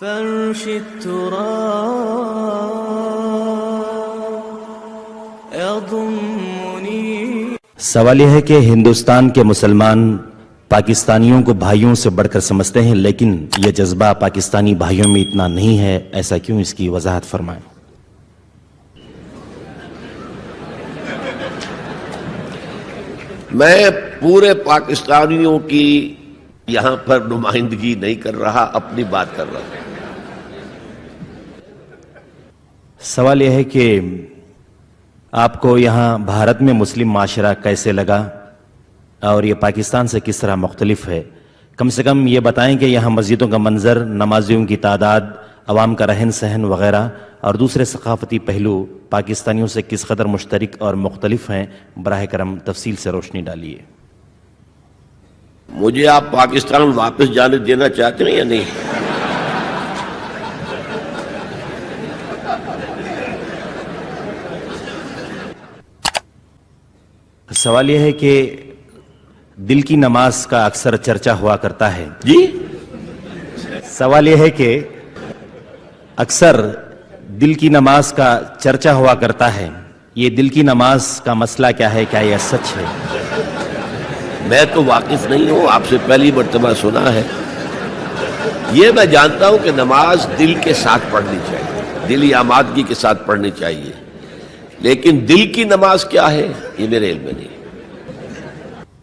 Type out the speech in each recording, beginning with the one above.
فرش التراب يضمني. سوال یہ ہے کہ ہندوستان کے مسلمان پاکستانیوں کو بھائیوں سے بڑھ کر سمجھتے ہیں، لیکن یہ جذبہ پاکستانی بھائیوں میں اتنا نہیں ہے، ایسا کیوں؟ اس کی وضاحت فرمائیں. میں پورے پاکستانیوں کی یہاں پر نمائندگی نہیں کر رہا، اپنی بات کر رہا ہوں. سوال یہ ہے کہ آپ کو یہاں بھارت میں مسلم معاشرہ کیسے لگا اور یہ پاکستان سے کس طرح مختلف ہے؟ کم سے کم یہ بتائیں کہ یہاں مسجدوں کا منظر، نمازیوں کی تعداد، عوام کا رہن سہن وغیرہ اور دوسرے ثقافتی پہلو پاکستانیوں سے کس قدر مشترک اور مختلف ہیں. براہ کرم تفصیل سے روشنی ڈالیے. مجھے آپ پاکستان واپس جانے دینا چاہتے ہیں یا نہیں؟ سوال یہ ہے کہ دل کی نماز کا اکثر چرچا ہوا کرتا ہے. جی، سوال یہ ہے کہ اکثر دل کی نماز کا چرچا ہوا کرتا ہے، یہ دل کی نماز کا مسئلہ کیا ہے؟ کیا یہ سچ ہے؟ میں تو واقف نہیں ہوں، آپ سے پہلی مرتبہ سنا ہے. یہ میں جانتا ہوں کہ نماز دل کے ساتھ پڑھنی چاہیے، دلی آمادگی کے ساتھ پڑھنی چاہیے، لیکن دل کی نماز کیا ہے یہ میرے علم میں نہیں.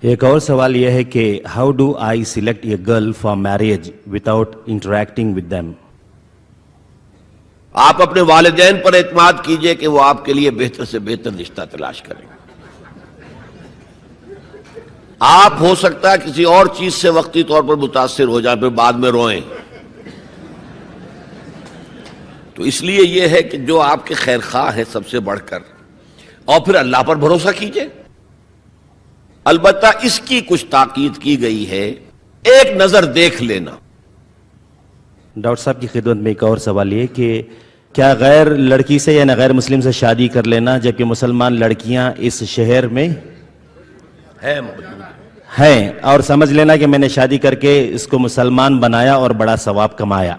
ایک اور سوال یہ ہے کہ how do I select a girl for marriage without interacting with them? آپ اپنے والدین پر اعتماد کیجئے کہ وہ آپ کے لیے بہتر سے بہتر رشتہ تلاش کریں. آپ ہو سکتا ہے کسی اور چیز سے وقتی طور پر متاثر ہو جائیں، پھر بعد میں روئیں. تو اس لیے یہ ہے کہ جو آپ کے خیر خواہ ہیں سب سے بڑھ کر، اور پھر اللہ پر بھروسہ کیجئے. البتہ اس کی کچھ تاکید کی گئی ہے، ایک نظر دیکھ لینا. ڈاکٹر صاحب کی خدمت میں ایک اور سوال یہ کہ کیا غیر لڑکی سے یعنی غیر مسلم سے شادی کر لینا جبکہ مسلمان لڑکیاں اس شہر میں ہیں اور سمجھ لینا کہ میں نے شادی کر کے اس کو مسلمان بنایا اور بڑا ثواب کمایا؟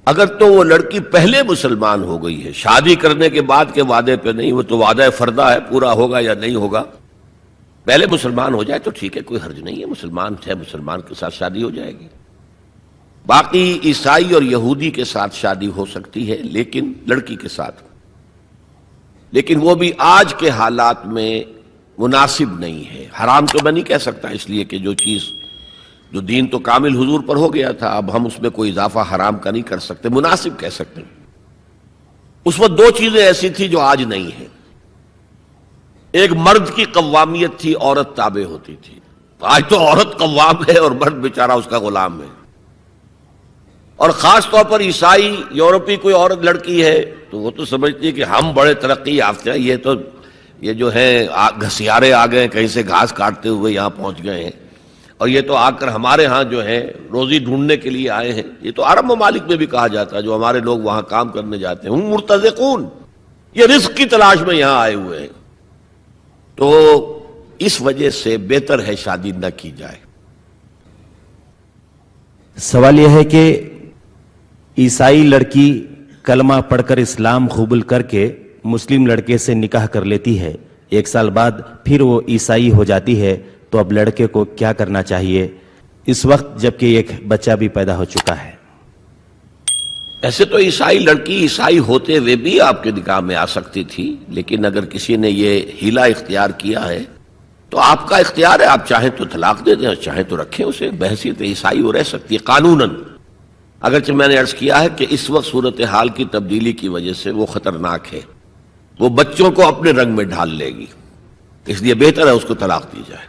اگر تو وہ لڑکی پہلے مسلمان ہو گئی ہے، شادی کرنے کے بعد کے وعدے پہ نہیں، وہ تو وعدہ فردہ ہے، پورا ہوگا یا نہیں ہوگا. پہلے مسلمان ہو جائے تو ٹھیک ہے، کوئی حرج نہیں ہے، مسلمان ہے، مسلمان کے ساتھ شادی ہو جائے گی. باقی عیسائی اور یہودی کے ساتھ شادی ہو سکتی ہے، لیکن لڑکی کے ساتھ، لیکن وہ بھی آج کے حالات میں مناسب نہیں ہے. حرام تو میں نہیں کہہ سکتا، اس لیے کہ جو چیز جو دین تو کامل حضور پر ہو گیا تھا، اب ہم اس میں کوئی اضافہ حرام کا نہیں کر سکتے، مناسب کہہ سکتے. اس وقت دو چیزیں ایسی تھی جو آج نہیں ہیں. ایک مرد کی قوامیت تھی، عورت تابع ہوتی تھی. آج تو عورت قوام ہے اور مرد بیچارہ اس کا غلام ہے. اور خاص طور پر عیسائی یورپی کوئی عورت لڑکی ہے تو وہ تو سمجھتی ہے کہ ہم بڑے ترقی یافتہ ہیں، یہ جو ہے گھسیارے آ گئے، کہیں سے گھاس کاٹتے ہوئے یہاں پہنچ گئے ہیں، اور یہ تو آ کر ہمارے ہاں جو ہے روزی ڈھونڈنے کے لیے آئے ہیں. یہ تو عرب ممالک میں بھی کہا جاتا ہے، جو ہمارے لوگ وہاں کام کرنے جاتے ہیں، ہم مرتزقون، یہ رزق کی تلاش میں یہاں آئے ہوئے ہیں. تو اس وجہ سے بہتر ہے شادی نہ کی جائے. سوال یہ ہے کہ عیسائی لڑکی کلمہ پڑھ کر اسلام قبول کر کے مسلم لڑکے سے نکاح کر لیتی ہے، 1 سال بعد پھر وہ عیسائی ہو جاتی ہے، تو اب لڑکے کو کیا کرنا چاہیے اس وقت جبکہ ایک بچہ بھی پیدا ہو چکا ہے؟ ایسے تو عیسائی لڑکی عیسائی ہوتے ہوئے بھی آپ کے نکاح میں آ سکتی تھی، لیکن اگر کسی نے یہ ہیلا اختیار کیا ہے تو آپ کا اختیار ہے، آپ چاہیں تو طلاق دے دیں اور چاہیں تو رکھیں اسے. بحیثیت عیسائی وہ رہ سکتی ہے قانوناً، اگرچہ میں نے عرض کیا ہے کہ اس وقت صورتحال کی تبدیلی کی وجہ سے وہ خطرناک ہے، وہ بچوں کو اپنے رنگ میں ڈھال لے گی، اس لیے بہتر ہے اس کو طلاق دی جائے.